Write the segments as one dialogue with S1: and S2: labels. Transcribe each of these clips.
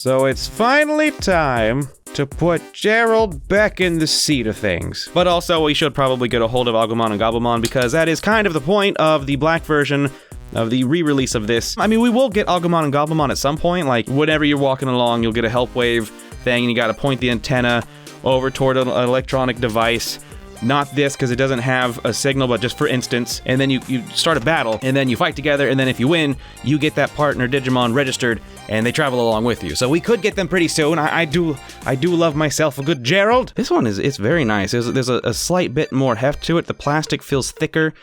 S1: So it's finally time to put Gerald back in the seat of things. But also, we should probably get a hold of Agumon and Gabumon, because that is kind of the point of the black version of the re-release of this. I mean, we will get Agumon and Gabumon at some point. Like, whenever you're walking along, you'll get a help wave thing, and you gotta point the antenna over toward an electronic device. Not this, because it doesn't have a signal, but just for instance. And then you start a battle, and then you fight together, and then if you win, you get that partner Digimon registered, and they travel along with you. So we could get them pretty soon. I do love myself a good Gerald. This one it's very nice. There's a slight bit more heft to it. The plastic feels thicker.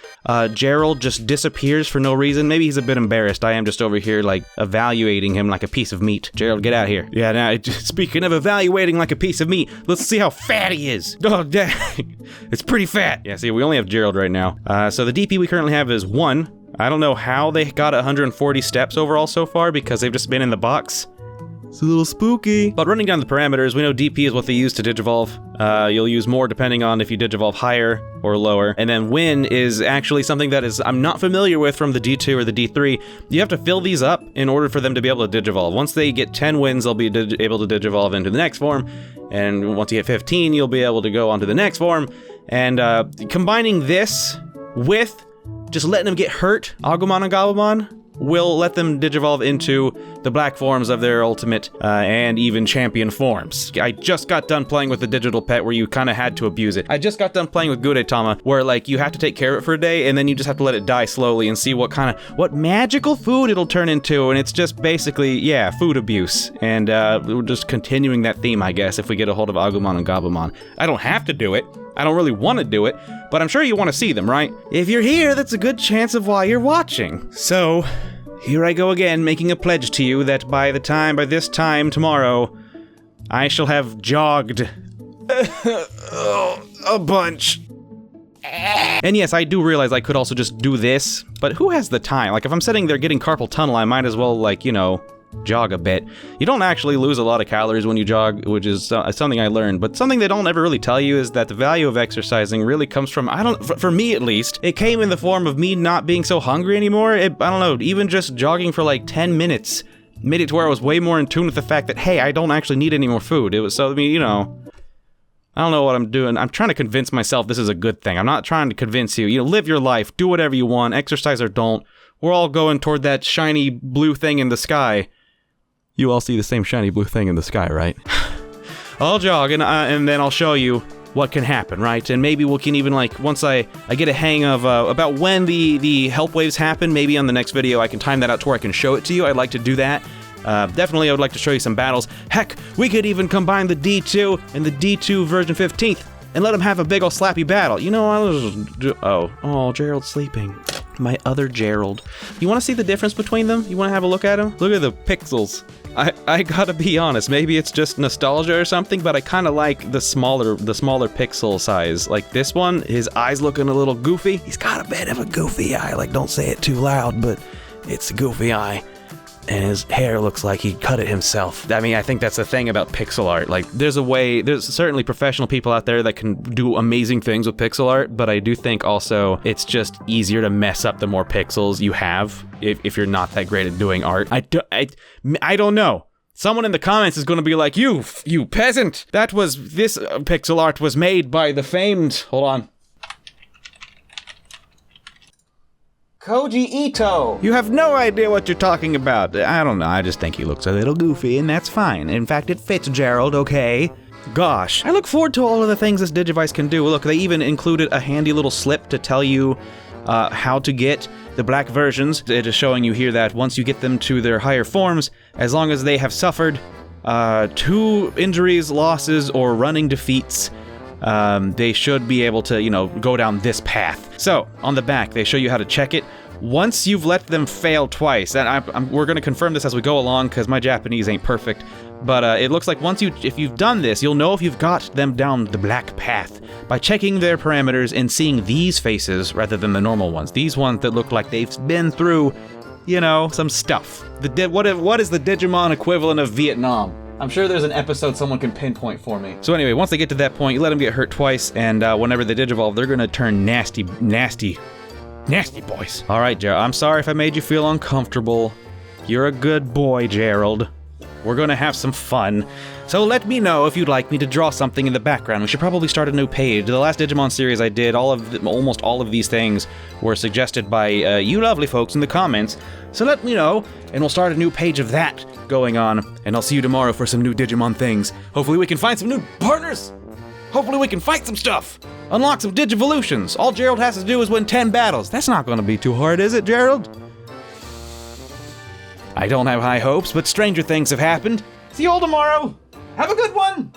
S1: Gerald just disappears for no reason. Maybe he's a bit embarrassed. I am just over here, like, evaluating him like a piece of meat. Gerald, get out of here. Yeah, now, speaking of evaluating like a piece of meat, let's see how fat he is. Oh, dang. It's pretty fat. Yeah, see, we only have Gerald right now. So the DP we currently have is 1. I don't know how they got 140 steps overall so far, because they've just been in the box. It's a little spooky. But running down the parameters, we know DP is what they use to Digivolve. You'll use more depending on if you Digivolve higher or lower. And then win is actually something that I'm not familiar with from the D2 or the D3. You have to fill these up in order for them to be able to Digivolve. Once they get 10 wins, they'll be able to Digivolve into the next form. And once you hit 15, you'll be able to go on to the next form. And combining this with just letting them get hurt, Agumon and Gabumon will let them Digivolve into the black forms of their ultimate and even champion forms. I just got done playing with the digital pet where you kind of had to abuse it. I just got done playing with Gudetama where, like, you have to take care of it for a day and then you just have to let it die slowly and see what magical food it'll turn into, and it's just basically, yeah, food abuse. And we're just continuing that theme, I guess, if we get a hold of Agumon and Gabumon. I don't have to do it. I don't really want to do it, but I'm sure you want to see them, right? If you're here, that's a good chance of why you're watching. So, here I go again, making a pledge to you that by this time tomorrow, I shall have jogged a bunch. And yes, I do realize I could also just do this, but who has the time? Like, if I'm sitting there getting carpal tunnel, I might as well, like, you know, jog a bit. You don't actually lose a lot of calories when you jog, which is something I learned, but something they don't ever really tell you is that the value of exercising really comes from, for me at least, it came in the form of me not being so hungry anymore. I don't know, even just jogging for like 10 minutes made it to where I was way more in tune with the fact that, hey, I don't actually need any more food. It was, so, I mean, you know, I don't know what I'm doing. I'm trying to convince myself this is a good thing. I'm not trying to convince you. You know, live your life, do whatever you want, exercise or don't. We're all going toward that shiny blue thing in the sky. You all see the same shiny blue thing in the sky, right? I'll jog, and then I'll show you what can happen, right? And maybe we can even, like, once I get a hang of about when the help waves happen, maybe on the next video I can time that out to where I can show it to you. I'd like to do that. Definitely I would like to show you some battles. Heck, we could even combine the D2 and the D2 version 15th and let them have a big ol' slappy battle. You know, oh, Gerald's sleeping. My other Gerald. You want to see the difference between them? You want to have a look at them? Look at the pixels. I gotta be honest, maybe it's just nostalgia or something, but I kind of like the smaller pixel size. Like this one, his eyes looking a little goofy. He's got a bit of a goofy eye. Like, don't say it too loud, but it's a goofy eye. And his hair looks like he cut it himself. I mean, I think that's the thing about pixel art. Like, there's certainly professional people out there that can do amazing things with pixel art, but I do think also it's just easier to mess up the more pixels you have if you're not that great at doing art. I don't know. Someone in the comments is going to be like, you peasant! This pixel art was made by the famed... Hold on. Koji Ito! You have no idea what you're talking about. I don't know, I just think he looks a little goofy, and that's fine. In fact, it fits Gerald, okay? Gosh. I look forward to all of the things this Digivice can do. Look, they even included a handy little slip to tell you how to get the black versions. It is showing you here that once you get them to their higher forms, as long as they have suffered 2 injuries, losses, or running defeats, they should be able to, you know, go down this path. So, on the back, they show you how to check it. Once you've let them fail twice, and we're going to confirm this as we go along, because my Japanese ain't perfect, but it looks like if you've done this, you'll know if you've got them down the black path by checking their parameters and seeing these faces rather than the normal ones. These ones that look like they've been through, you know, some stuff. What is the Digimon equivalent of Vietnam? I'm sure there's an episode someone can pinpoint for me. So anyway, once they get to that point, you let them get hurt twice, and whenever they Digivolve, they're gonna turn nasty boys. All right, Gerald, I'm sorry if I made you feel uncomfortable. You're a good boy, Gerald. We're gonna have some fun. So let me know if you'd like me to draw something in the background. We should probably start a new page. The last Digimon series I did, almost all of these things were suggested by you lovely folks in the comments. So let me know, and we'll start a new page of that going on. And I'll see you tomorrow for some new Digimon things. Hopefully we can find some new partners. Hopefully we can fight some stuff. Unlock some Digivolutions. All Gerald has to do is win 10 battles. That's not gonna be too hard, is it, Gerald? I don't have high hopes, but stranger things have happened. See you all tomorrow. Have a good one.